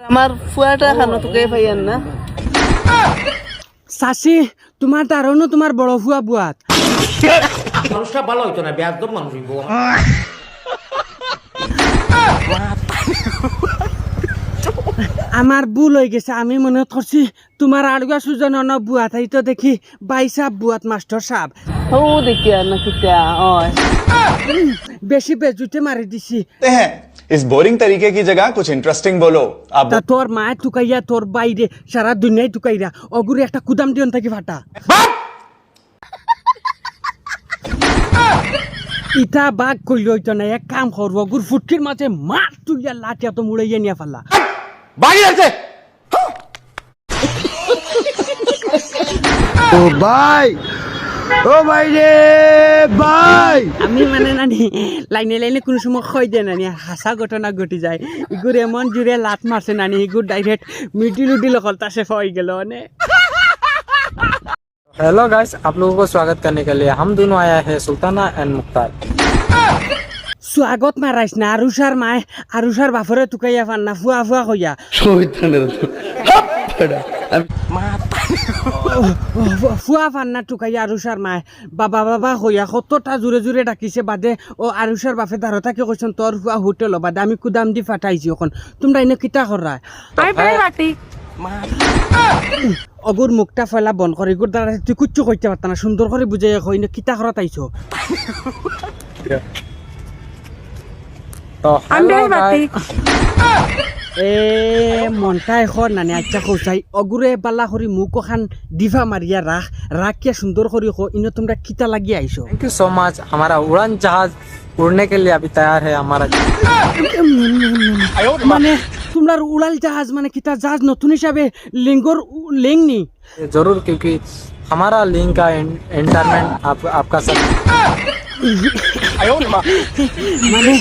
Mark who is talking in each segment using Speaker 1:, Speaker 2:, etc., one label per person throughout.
Speaker 1: আমার ফুয়াটা খানো তোকে ভাইয়ান না
Speaker 2: চাচি তোমার দারুণও তোমার বড় ফুয়া বুয়াত
Speaker 3: মানুষটা ভালো হইতো না বেয়াদব মানুষ হইব
Speaker 2: আমার ভুল হয়ে গেছে আমি মনে করছি তোমার আড়ুয়া সুজন অন বুয়াত তো দেখি বাইসা বুয়াত মাস্টার সাহেব
Speaker 1: ও দেখি আর না কিতা ওই
Speaker 2: বেশি বেজুতে মারি দিছি
Speaker 4: हैं इस बोरिंग तरीके की जगह कुछ इंटरेस्टिंग बोलो आप
Speaker 2: তা তোর মা টুকাইয়া তোর বাইরে সারা দুনিয়ায় টুকাইরা অগুরে একটা কুদাম দিয়ন থাকি ফাটা ইটা বাঘ কইল হইতো না এক কাম করবো অগুর ফুটকির মাঝে মার তুইয়া লাঠিয়া তো মুড়াইয়া নিয়ে ফেললা
Speaker 4: बागी से
Speaker 5: ও ভাই ও ভাই রে ভাই
Speaker 2: আমি মানে নানি লাইনে লাইনে কোনো সময় খই দেয় নানি হাসা ঘটনা ঘটি যায় ইগুর এমন জুড়ে লাত মারছে নানি ইগুর ডাইরেক্ট মিডিল উডিল কলতা সে হয়ে গেল মানে
Speaker 6: हेलो गाइस आप लोगों को स्वागत करने के लिए हम दोनों आया है सुल्ताना एंड मुख्तार।
Speaker 2: স্বাগত মারাইছ না আরুষার মায় আরুষার বাফরে টুকাইয়া ফান না ফুয়া ফুয়া কইয়া ফুয়া ফান না টুকাইয়া আরুষার মায় বাবা বাবা কইয়া কতটা জোরে জোরে ডাকিছে বাদে ও আরুষার বাপে দাঁড়ো তাকে কইছেন তোর ফুয়া হোটেল বাদে আমি কুদাম দি ফাটাইছি এখন তোমরা এনে কিতা করা অগুর মুখটা ফেলা বন্ধ করে গুর দ্বারা তুই কুচ্ছু কইতে পারত না সুন্দর করে বুঝাই কই না কিতা করা তাইছো
Speaker 6: तो हेलो गाइस
Speaker 2: এ মনটা এখন নানি আচ্ছা কৌচাই অগুরে বালা করি মুখ খান ডিভা মারিয়া রাখ রাখিয়া সুন্দর করি কো ইনো তোমরা কিতা লাগি আইছো
Speaker 6: थैंक यू सो मच हमारा उड़ान जहाज उड़ने के लिए अभी तैयार है हमारा
Speaker 2: মানে তোমরা উড়াল জাহাজ মানে কিতা জাহাজ নতুন হিসাবে লিঙ্গর লিঙ্গ নি
Speaker 6: जरूर क्योंकि हमारा लिंक का इंटरनेट आपका सब
Speaker 2: মানে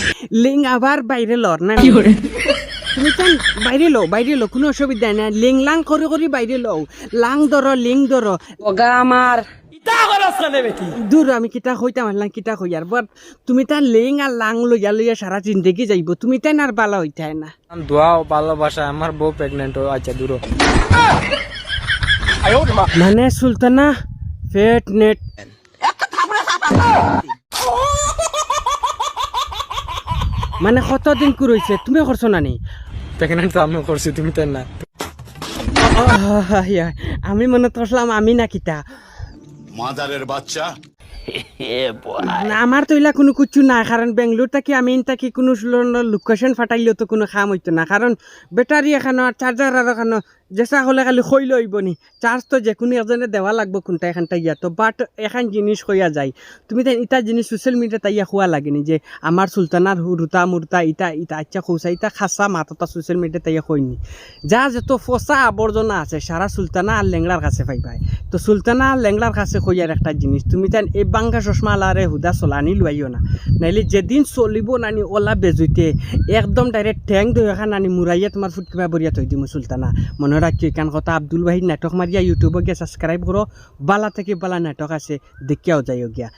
Speaker 2: লিঙ্গ আবার বাইরে লর না তুমি কেন বাইরে লো কোনো অসুবিধা নাই লিং লাং করে করে বাইরে লও লাং ধর লিং ধর ওগা আমার দূর আমি কিতা কইতাম আল্লাহ কিতা কই আর বাট তুমি তার লিং আর লাং লইয়া লইয়া সারা জিন্দগি যাইব তুমি তাই আর বালা হইতাই না
Speaker 6: दुआ ভালোবাসা আমার বউ প্রেগনেন্ট हो अच्छा दूर
Speaker 2: মানে সুলতানা ফেট নেট মানে কতদিন করইছে তুমি করছো না নি
Speaker 6: প্রেগনেন্ট তো আমি করছি তুমি তাই না
Speaker 2: আমি মনে করলাম আমি না কিতা
Speaker 5: মাদারের বাচ্চা
Speaker 2: না, আমার তো ইলা কোনো কিছু না কারণ বেঙ্গলোর থাকি আমি থাকি কোনো লোকেশন ফাটাইলেও তো কোনো কাম হইতো না কারণ ব্যাটারি এখানো আর চার্জার আর এখানো যেসা হলে খালি খই লইব নি চার্জ তো যে কোনো একজনে দেওয়া লাগবো কোনটা এখানটা ইয়া তো বাট এখান জিনিস হইয়া যায় তুমি তাই ইটা জিনিস সোশ্যাল মিডিয়াতে ইয়া খোয়া লাগেনি যে আমার সুলতানার হুরুতা মুরতা ইটা ইটা আচ্ছা খোসা ইটা খাসা মাথাটা সোশ্যাল মিডিয়াতে ইয়া হইনি যা যত ফসা আবর্জনা আছে সারা সুলতানা আর লেংলার কাছে পাইবাই তো সুলতানা আর লেংলার কাছে হইয়ার একটা জিনিস তুমি তাই এই বাঙ্গা চশমা লারে হুদা চলানি লুয়াইও না নাইলে যেদিন চলিব নানি ওলা বেজুইতে একদম ডাইরেক্ট ঠেং দই এখান নানি মুরাইয়া তোমার ফুট কিবা বরিয়া থৈ দিম সুলতানা মনে রাখি কান কথা আব্দুল ভাই নাটক মারিয়া ইউটিউবে গিয়ে সাবস্ক্রাইব করো বালা থেকে বালা নাটক আছে দেখিয়াও যাইও গিয়া